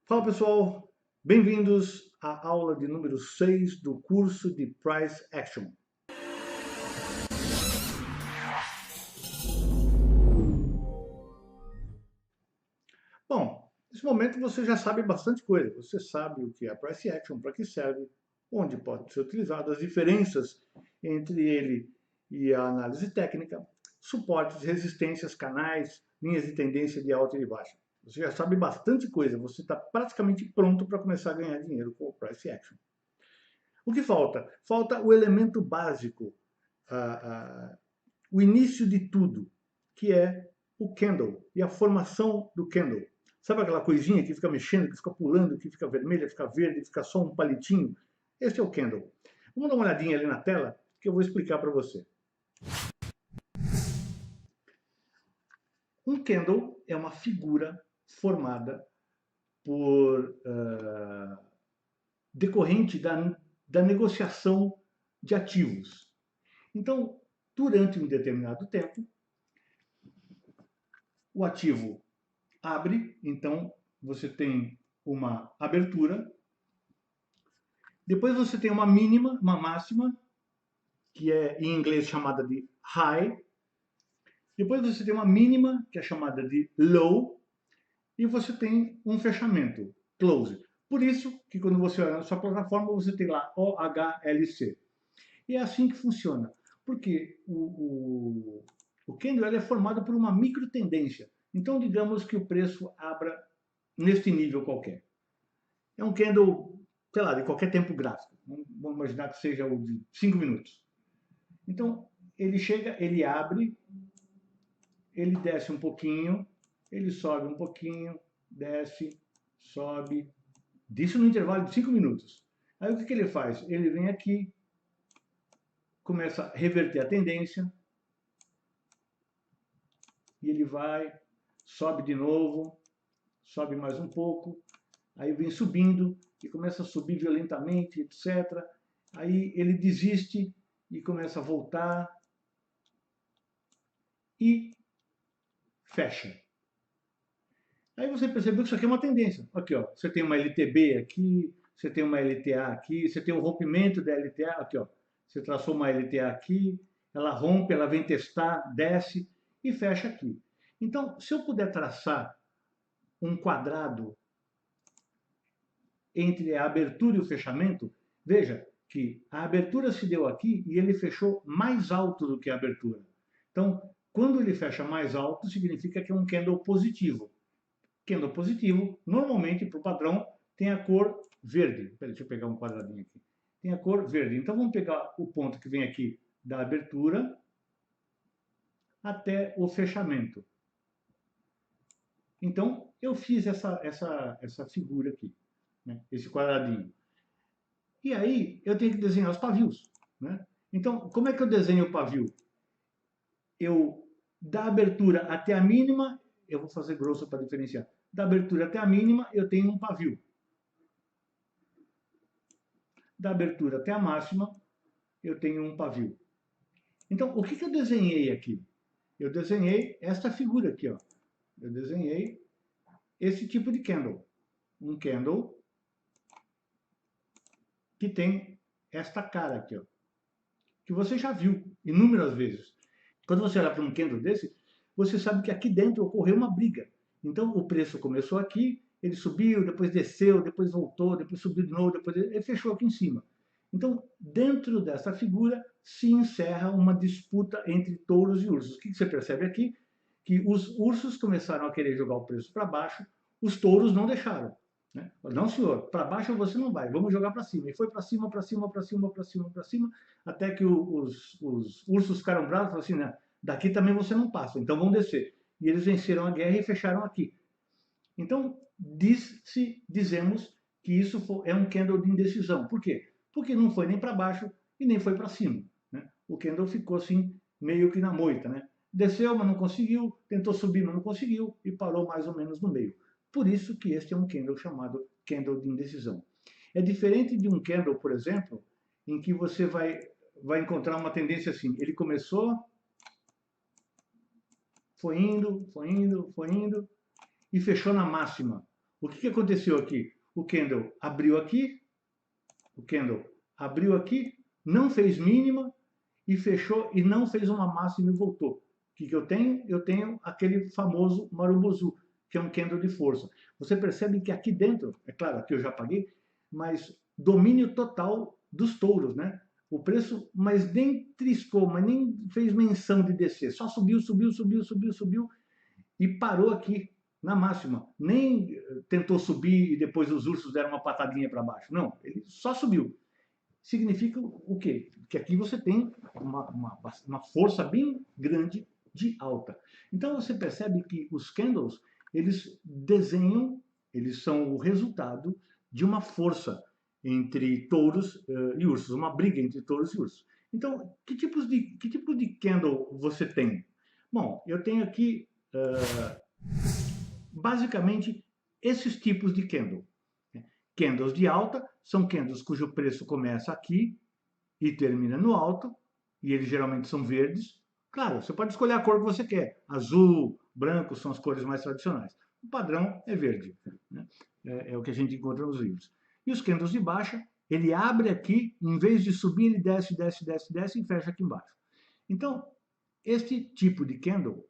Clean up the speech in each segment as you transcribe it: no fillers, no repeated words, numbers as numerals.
Fala pessoal, bem-vindos à aula de número 6 do curso de Price Action. Bom, nesse momento você já sabe bastante coisa. Você sabe o que é Price Action, para que serve, onde pode ser utilizado, as diferenças entre ele e a análise técnica, suportes, resistências, canais, linhas de tendência de alta e de baixa. Você já sabe bastante coisa, você está praticamente pronto para começar a ganhar dinheiro com o Price Action. O que falta? Falta o elemento básico, o início de tudo, que é o candle e a formação do candle. Sabe aquela coisinha que fica mexendo, que fica pulando, que fica vermelha, fica verde, fica só um palitinho? Esse é o candle. Vamos dar uma olhadinha ali na tela que eu vou explicar para você. Um candle é uma figura formada por decorrente da negociação de ativos. Então, durante um determinado tempo, o ativo abre, então você tem uma abertura, depois você tem uma mínima, uma máxima, que é em inglês chamada de high, depois você tem uma mínima, que é chamada de low, e você tem um fechamento, close. Por isso que quando você olha na sua plataforma, você tem lá OHLC. E é assim que funciona, porque o candle é formado por uma micro tendência. Então, digamos que o preço abra neste nível qualquer. É um candle, sei lá, de qualquer tempo gráfico. Vamos imaginar que seja o de 5 minutos. Então, ele chega, ele abre, ele desce um pouquinho, ele sobe um pouquinho, desce, sobe. Isso no intervalo de 5 minutos. Aí o que ele faz? Ele vem aqui, começa a reverter a tendência, e ele vai, sobe de novo, sobe mais um pouco, aí vem subindo e começa a subir violentamente, etc. Aí ele desiste e começa a voltar e fecha. Aí você percebeu que isso aqui é uma tendência. Aqui, ó, você tem uma LTB aqui, você tem uma LTA aqui, você tem o rompimento da LTA aqui, ó. Você traçou uma LTA aqui, ela rompe, ela vem testar, desce e fecha aqui. Então, se eu puder traçar um quadrado entre a abertura e o fechamento, veja que a abertura se deu aqui e ele fechou mais alto do que a abertura. Então, quando ele fecha mais alto, significa que é um candle positivo. Candle positivo, normalmente, para o padrão, tem a cor verde. Deixa eu pegar um quadradinho aqui. Tem a cor verde. Então, vamos pegar o ponto que vem aqui da abertura até o fechamento. Então, eu fiz essa figura aqui, né? Esse quadradinho. E aí, eu tenho que desenhar os pavios, né? Então, como é que eu desenho o pavio? Eu, da abertura até a mínima, eu vou fazer grosso para diferenciar. Da abertura até a mínima, eu tenho um pavio. Da abertura até a máxima, eu tenho um pavio. Então, o que eu desenhei aqui? Eu desenhei esta figura aqui, ó. Eu desenhei esse tipo de candle. Um candle que tem esta cara aqui, ó, que você já viu inúmeras vezes. Quando você olha para um candle desse, você sabe que aqui dentro ocorreu uma briga. Então, o preço começou aqui, ele subiu, depois desceu, depois voltou, depois subiu de novo, depois ele fechou aqui em cima. Então, dentro dessa figura, se encerra uma disputa entre touros e ursos. O que você percebe aqui? Que os ursos começaram a querer jogar o preço para baixo, os touros não deixaram. Né? Não, senhor, para baixo você não vai, vamos jogar para cima. E foi para cima, para cima, para cima, para cima, para cima, até que os ursos ficaram bravos e falaram assim, né, daqui também você não passa, então vamos descer. E eles venceram a guerra e fecharam aqui. Então, dizemos que isso é um candle de indecisão. Por quê? Porque não foi nem para baixo e nem foi para cima. Né? O candle ficou assim, meio que na moita. Né? Desceu, mas não conseguiu, tentou subir, mas não conseguiu, e parou mais ou menos no meio. Por isso que este é um candle chamado candle de indecisão. É diferente de um candle, por exemplo, em que você vai encontrar uma tendência assim. Ele começou, foi indo, foi indo, foi indo, e fechou na máxima. O que aconteceu aqui? O candle abriu aqui, não fez mínima e fechou e não fez uma máxima e voltou. O que eu tenho? Eu tenho aquele famoso Marubozu, que é um candle de força. Você percebe que aqui dentro, é claro, aqui eu já paguei, mas domínio total dos touros, né? O preço, mas nem triscou, mas nem fez menção de descer, só subiu, subiu, subiu, subiu, subiu e parou aqui na máxima. Nem tentou subir e depois os ursos deram uma patadinha para baixo. Não, ele só subiu. Significa o quê? Que aqui você tem uma força bem grande de alta. Então você percebe que os candles, eles desenham, eles são o resultado de uma força entre touros e ursos, uma briga entre touros e ursos. Então, que tipo de candle você tem? Bom, eu tenho aqui basicamente esses tipos de candle. Candles de alta são candles cujo preço começa aqui e termina no alto, e eles geralmente são verdes. Claro, você pode escolher a cor que você quer. Azul, branco são as cores mais tradicionais. O padrão é verde, né? É o que a gente encontra nos livros. E os candles de baixa, ele abre aqui, em vez de subir, ele desce, desce, desce, desce e fecha aqui embaixo. Então, este tipo de candle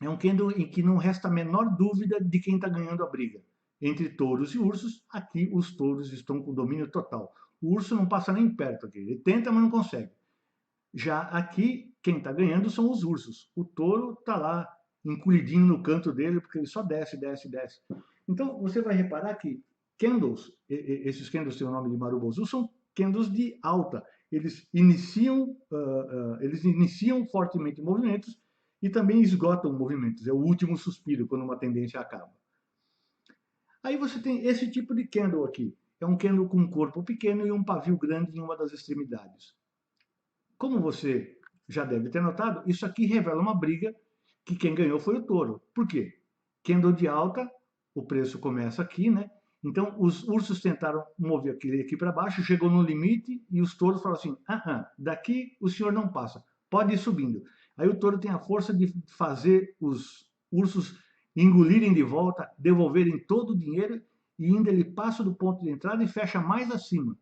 é um candle em que não resta a menor dúvida de quem está ganhando a briga. Entre touros e ursos, aqui os touros estão com domínio total. O urso não passa nem perto aqui. Ele tenta, mas não consegue. Já aqui, quem está ganhando são os ursos. O touro está lá, encolhidinho no canto dele, porque ele só desce, desce, desce. Então, você vai reparar que candles, esses candles têm o nome de Marubozu, são candles de alta. Eles iniciam fortemente movimentos e também esgotam movimentos. É o último suspiro, quando uma tendência acaba. Aí você tem esse tipo de candle aqui. É um candle com um corpo pequeno e um pavio grande em uma das extremidades. Como você já deve ter notado, isso aqui revela uma briga que quem ganhou foi o touro. Por quê? Candle de alta, o preço começa aqui, né? Então, os ursos tentaram mover aqui para baixo, chegou no limite e os touros falaram assim, daqui o senhor não passa, pode ir subindo. Aí o touro tem a força de fazer os ursos engolirem de volta, devolverem todo o dinheiro e ainda ele passa do ponto de entrada e fecha mais acima.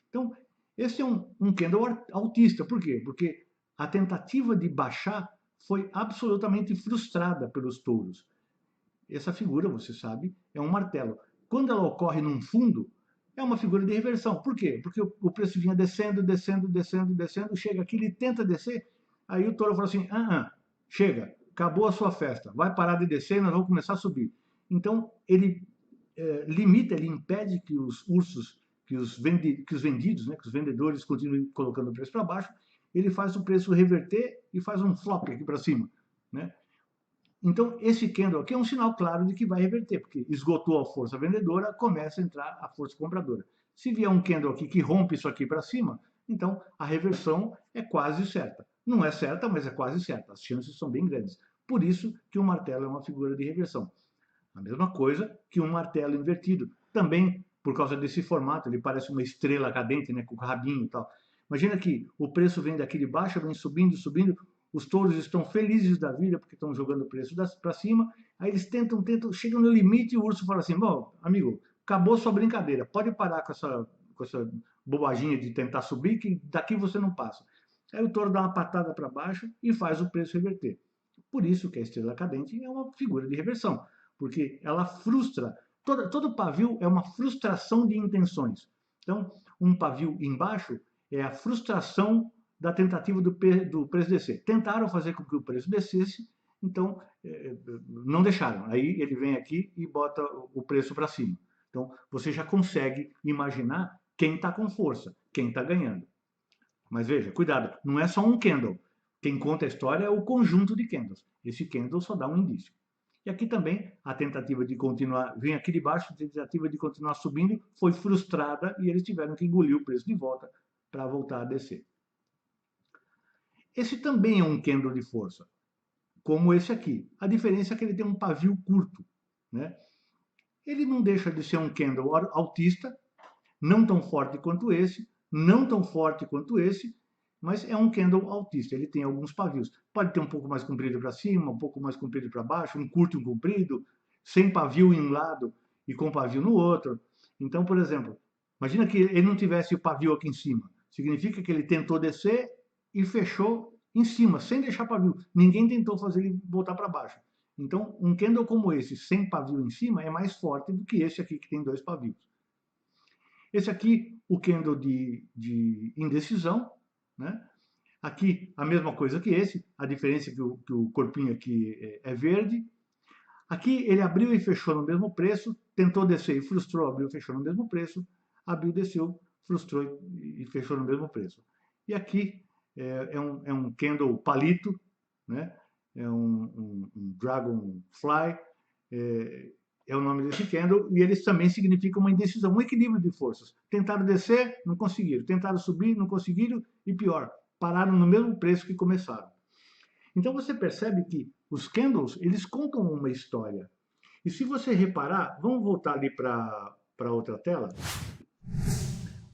Então, esse é um candle altista. Por quê? Porque a tentativa de baixar foi absolutamente frustrada pelos touros. Essa figura, você sabe, é um martelo. Quando ela ocorre num fundo, é uma figura de reversão. Por quê? Porque o preço vinha descendo, descendo, descendo, descendo, chega aqui, ele tenta descer, aí o touro fala assim, chega, acabou a sua festa, vai parar de descer e nós vamos começar a subir. Então, ele limita, ele impede que os ursos, que os vendidos, né, que os vendedores continuem colocando o preço para baixo, ele faz o preço reverter e faz um flop aqui para cima, né? Então, esse candle aqui é um sinal claro de que vai reverter, porque esgotou a força vendedora, começa a entrar a força compradora. Se vier um candle aqui que rompe isso aqui para cima, então a reversão é quase certa. Não é certa, mas é quase certa. As chances são bem grandes. Por isso que o martelo é uma figura de reversão. A mesma coisa que um martelo invertido. Também, por causa desse formato, ele parece uma estrela cadente, né, com o rabinho e tal. Imagina que o preço vem daqui de baixo, vem subindo, subindo, os touros estão felizes da vida porque estão jogando o preço para cima, aí eles tentam, chegam no limite e o urso fala assim, bom, amigo, acabou sua brincadeira, pode parar com essa bobaginha de tentar subir, que daqui você não passa. Aí o touro dá uma patada para baixo e faz o preço reverter. Por isso que a estrela cadente é uma figura de reversão, porque ela frustra, todo pavio é uma frustração de intenções. Então, um pavio embaixo é a frustração da tentativa do preço descer. Tentaram fazer com que o preço descesse, então não deixaram. Aí ele vem aqui e bota o preço para cima. Então você já consegue imaginar quem está com força, quem está ganhando. Mas veja, cuidado, não é só um candle. Quem conta a história é o conjunto de candles. Esse candle só dá um indício. E aqui também a tentativa de continuar, vem aqui de baixo, a tentativa de continuar subindo foi frustrada e eles tiveram que engolir o preço de volta para voltar a descer. Esse também é um candle de força, como esse aqui. A diferença é que ele tem um pavio curto, né? Ele não deixa de ser um candle altista, não tão forte quanto esse, não tão forte quanto esse, mas é um candle altista. Ele tem alguns pavios. Pode ter um pouco mais comprido para cima, um pouco mais comprido para baixo, um curto e um comprido, sem pavio em um lado e com pavio no outro. Então, por exemplo, imagina que ele não tivesse o pavio aqui em cima. Significa que ele tentou descer e fechou em cima, sem deixar pavio. Ninguém tentou fazer ele voltar para baixo. Então, um candle como esse, sem pavio em cima, é mais forte do que esse aqui, que tem 2 pavios. Esse aqui, o candle de indecisão, né? Aqui, a mesma coisa que esse, a diferença é que o corpinho aqui é verde. Aqui, ele abriu e fechou no mesmo preço, tentou descer e frustrou, abriu e fechou no mesmo preço, abriu, desceu, frustrou e fechou no mesmo preço. E aqui é um candle palito, né? É um dragonfly, é o nome desse candle, e eles também significam uma indecisão, um equilíbrio de forças. Tentaram descer, não conseguiram. Tentaram subir, não conseguiram. E pior, pararam no mesmo preço que começaram. Então você percebe que os candles, eles contam uma história. E se você reparar, vamos voltar ali para outra tela.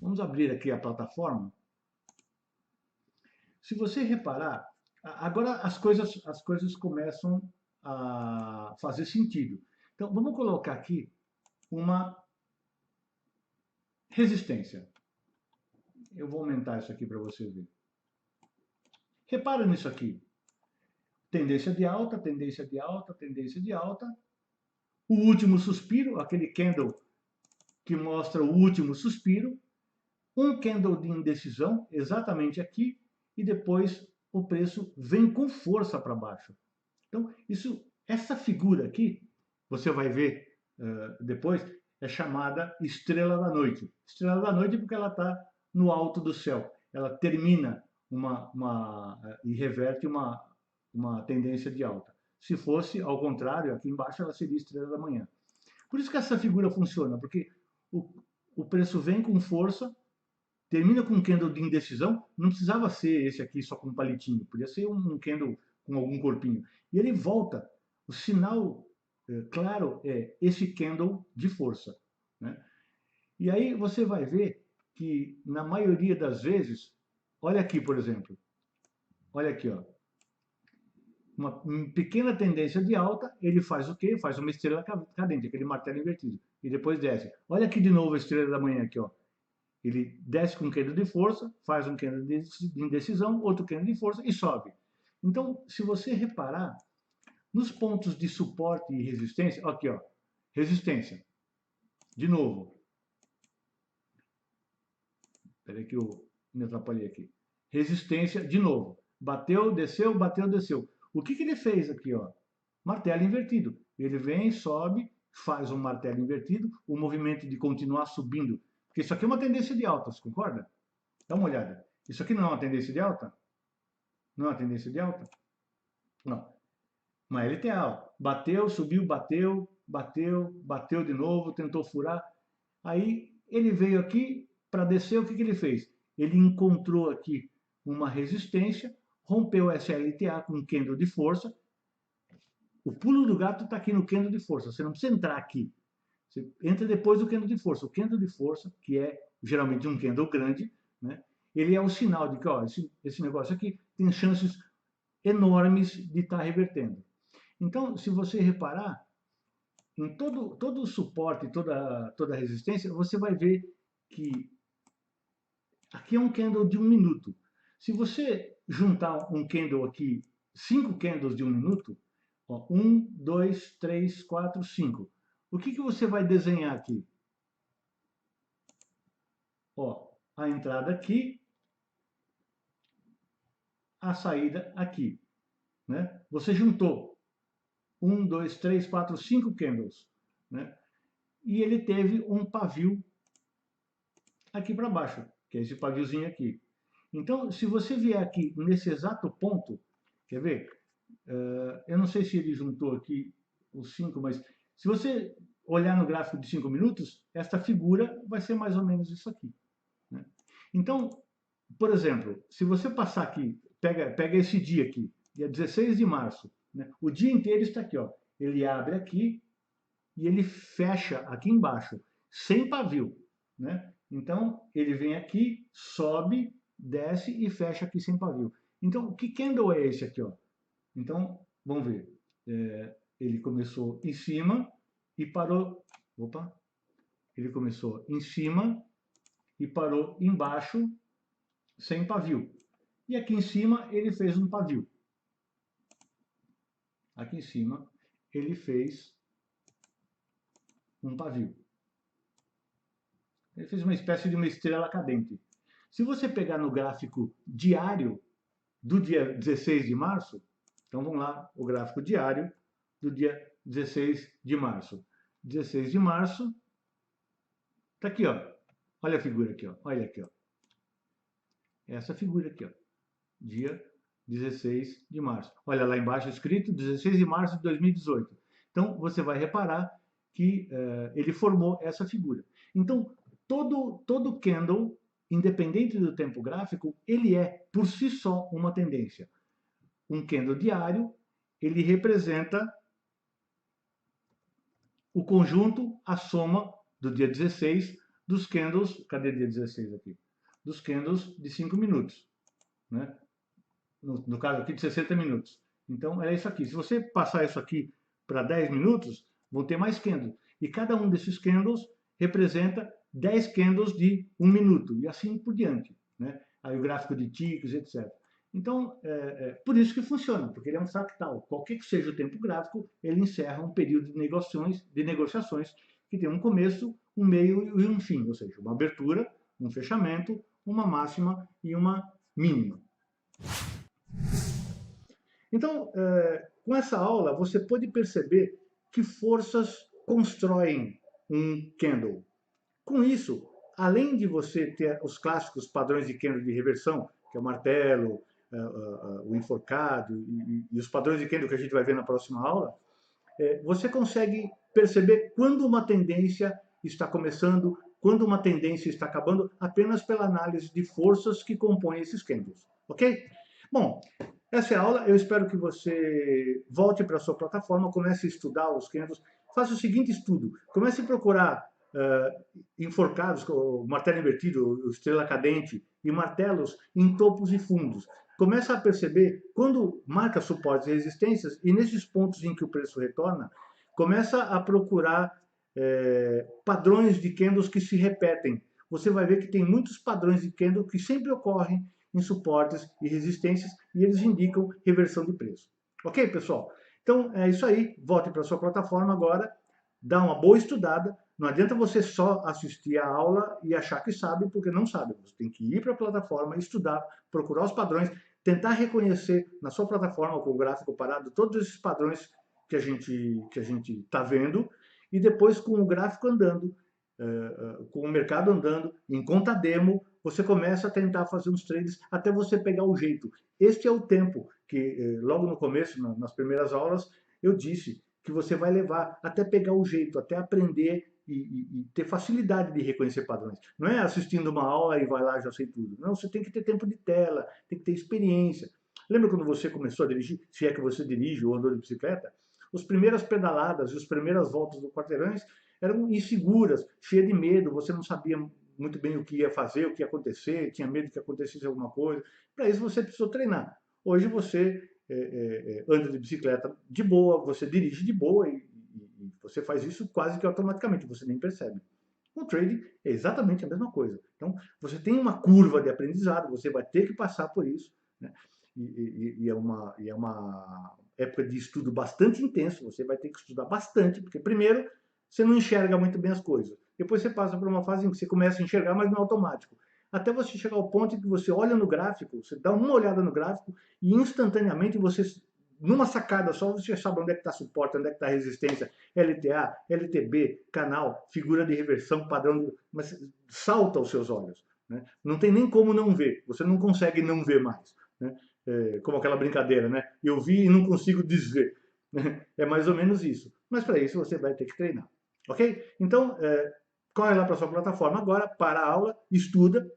Vamos abrir aqui a plataforma. Se você reparar, agora as coisas começam a fazer sentido. Então, vamos colocar aqui uma resistência. Eu vou aumentar isso aqui para você ver. Repara nisso aqui. Tendência de alta, tendência de alta, tendência de alta. O último suspiro, aquele candle que mostra o último suspiro. Um candle de indecisão, exatamente aqui. E depois o preço vem com força para baixo. Então, essa figura aqui, você vai ver depois, é chamada estrela da noite. Estrela da noite porque ela está no alto do céu. Ela termina e reverte uma tendência de alta. Se fosse ao contrário, aqui embaixo ela seria estrela da manhã. Por isso que essa figura funciona, porque o preço vem com força, termina com um candle de indecisão, não precisava ser esse aqui só com um palitinho, podia ser um candle com algum corpinho. E ele volta. O sinal claro é esse candle de força, né? E aí você vai ver que na maioria das vezes, olha aqui, por exemplo, olha aqui, ó, uma pequena tendência de alta, ele faz o quê? Faz uma estrela cadente, aquele martelo invertido, e depois desce. Olha aqui de novo a estrela da manhã aqui, ó. Ele desce com um candle de força, faz um candle de indecisão, outro candle de força e sobe. Então, se você reparar, nos pontos de suporte e resistência, aqui ó, resistência, de novo. Espera aí que eu me atrapalhei aqui. Resistência, de novo. Bateu, desceu, bateu, desceu. O que ele fez aqui, ó? Martelo invertido. Ele vem, sobe, faz um martelo invertido, o movimento de continuar subindo. Porque isso aqui é uma tendência de alta, você concorda? Dá uma olhada. Isso aqui não é uma tendência de alta? Não é uma tendência de alta? Não. Uma LTA, ó. Bateu, subiu, bateu, bateu, bateu de novo, tentou furar. Aí ele veio aqui para descer, o que ele fez? Ele encontrou aqui uma resistência, rompeu essa LTA com um candle de força. O pulo do gato está aqui no candle de força, você não precisa entrar aqui. Você entra depois do candle de força. O candle de força, que é geralmente um candle grande, né? Ele é o sinal de que ó, esse negócio aqui tem chances enormes de estar revertendo. Então, se você reparar, em todo o suporte, toda a resistência, você vai ver que aqui é um candle de 1 minuto. Se você juntar um candle aqui, 5 candles de 1 minuto, ó, 1, 2, 3, 4, 5. O que você vai desenhar aqui? Ó, a entrada aqui, a saída aqui, né? Você juntou 1, 2, 3, 4, 5 candles, né? E ele teve um pavio aqui para baixo, que é esse paviozinho aqui. Então, se você vier aqui nesse exato ponto, quer ver? Eu não sei se ele juntou aqui os 5, mas se você olhar no gráfico de 5 minutos, esta figura vai ser mais ou menos isso aqui, né? Então, por exemplo, se você passar aqui, pega esse dia aqui, dia 16 de março, né? O dia inteiro está aqui, ó. Ele abre aqui e ele fecha aqui embaixo, sem pavio, né? Então, ele vem aqui, sobe, desce e fecha aqui sem pavio. Então, que candle é esse aqui, ó? Então, vamos ver. Ele começou em cima e parou Opa, ele começou em cima e parou embaixo sem pavio. E aqui em cima ele fez um pavio. Aqui em cima ele fez um pavio. Ele fez uma espécie de uma estrela cadente. Se você pegar no gráfico diário do dia 16 de março, então vamos lá, o gráfico diário do dia 16 de março. 16 de março, tá aqui, ó. Olha a figura aqui, ó. Olha aqui, ó. Essa figura aqui, ó. Dia 16 de março. Olha lá embaixo escrito 16 de março de 2018. Então, você vai reparar que ele formou essa figura. Então, todo candle, independente do tempo gráfico, ele é, por si só, uma tendência. Um candle diário, ele representa o conjunto, a soma do dia 16 dos candles, cadê dia 16 aqui? Dos candles de 5 minutos, né? No caso aqui de 60 minutos. Então é isso aqui. Se você passar isso aqui para 10 minutos, vão ter mais candles. E cada um desses candles representa 10 candles de 1 minuto, e assim por diante, né? Aí o gráfico de ticks, etc. Então, por isso que funciona, porque ele é um fractal. Qualquer que seja o tempo gráfico, ele encerra um período de negociações que tem um começo, um meio e um fim, ou seja, uma abertura, um fechamento, uma máxima e uma mínima. Então, com essa aula, você pode perceber que forças constroem um candle. Com isso, além de você ter os clássicos padrões de candle de reversão, que é o martelo, o enforcado e os padrões de candle que a gente vai ver na próxima aula, você consegue perceber quando uma tendência está começando, quando uma tendência está acabando, apenas pela análise de forças que compõem esses candles, ok? Bom, essa é a aula, eu espero que você volte para a sua plataforma, comece a estudar os candles, faça o seguinte estudo, comece a procurar enforcados, o martelo invertido, o estrela cadente e martelos em topos e fundos. Começa a perceber quando marca suportes e resistências e nesses pontos em que o preço retorna, começa a procurar padrões de candles que se repetem. Você vai ver que tem muitos padrões de candle que sempre ocorrem em suportes e resistências e eles indicam reversão de preço. Ok, pessoal? Então é isso aí. Volte para a sua plataforma agora, dá uma boa estudada. Não adianta você só assistir a aula e achar que sabe, porque não sabe. Você tem que ir para a plataforma, estudar, procurar os padrões, tentar reconhecer na sua plataforma, com o gráfico parado, todos esses padrões que a gente está vendo, e depois com o gráfico andando, com o mercado andando, em conta demo, você começa a tentar fazer uns trades até você pegar o jeito. Este é o tempo que, logo no começo, nas primeiras aulas, eu disse que você vai levar até pegar o jeito, até aprender e ter facilidade de reconhecer padrões. Não é assistindo uma aula e vai lá, já sei tudo. Não, você tem que ter tempo de tela, tem que ter experiência. Lembra quando você começou a dirigir, se é que você dirige ou andou de bicicleta? As primeiras pedaladas e as primeiras voltas do quarteirões eram inseguras, cheias de medo, você não sabia muito bem o que ia fazer, o que ia acontecer, tinha medo que acontecesse alguma coisa. Para isso você precisou treinar. Hoje você anda de bicicleta de boa, você dirige de boa e você faz isso quase que automaticamente, você nem percebe. O trading é exatamente a mesma coisa. Então, você tem uma curva de aprendizado, você vai ter que passar por isso, né? E é uma época de estudo bastante intenso, você vai ter que estudar bastante, porque primeiro, você não enxerga muito bem as coisas. Depois você passa por uma fase em que você começa a enxergar, mas não é automático. Até você chegar ao ponto em que você olha no gráfico, você dá uma olhada no gráfico e instantaneamente você, numa sacada só, você sabe onde é que está suporte, onde é que está resistência, LTA, LTB, canal, figura de reversão, padrão, mas salta aos seus olhos, né? Não tem nem como não ver, você não consegue não ver mais, né? Como aquela brincadeira, né? Eu vi e não consigo desver. É mais ou menos isso. Mas para isso você vai ter que treinar, ok? Então, corre lá para a sua plataforma agora, para a aula, estuda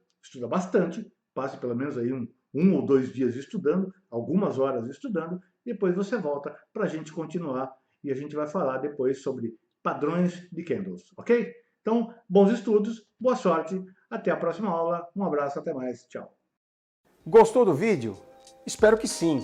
bastante, passe pelo menos aí um ou 2 dias estudando, algumas horas estudando, depois você volta para a gente continuar e a gente vai falar depois sobre padrões de candles, ok? Então, bons estudos, boa sorte, até a próxima aula, um abraço, até mais, tchau. Gostou do vídeo? Espero que sim.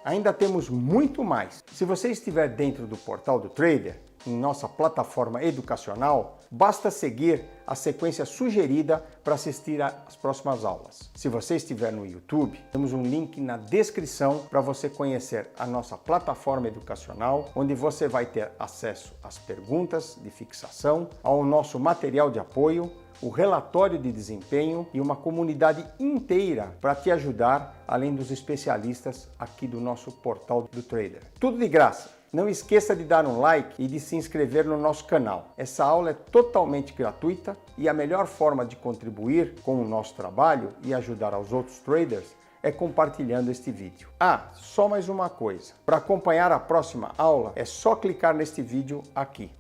Ainda temos muito mais. Se você estiver dentro do portal do Trader, em nossa plataforma educacional, basta seguir a sequência sugerida para assistir às próximas aulas. Se você estiver no YouTube, temos um link na descrição para você conhecer a nossa plataforma educacional, onde você vai ter acesso às perguntas de fixação, ao nosso material de apoio, o relatório de desempenho e uma comunidade inteira para te ajudar, além dos especialistas aqui do nosso portal do Trader. Tudo de graça! Não esqueça de dar um like e de se inscrever no nosso canal. Essa aula é totalmente gratuita e a melhor forma de contribuir com o nosso trabalho e ajudar aos outros traders é compartilhando este vídeo. Só mais uma coisa. Para acompanhar a próxima aula, é só clicar neste vídeo aqui.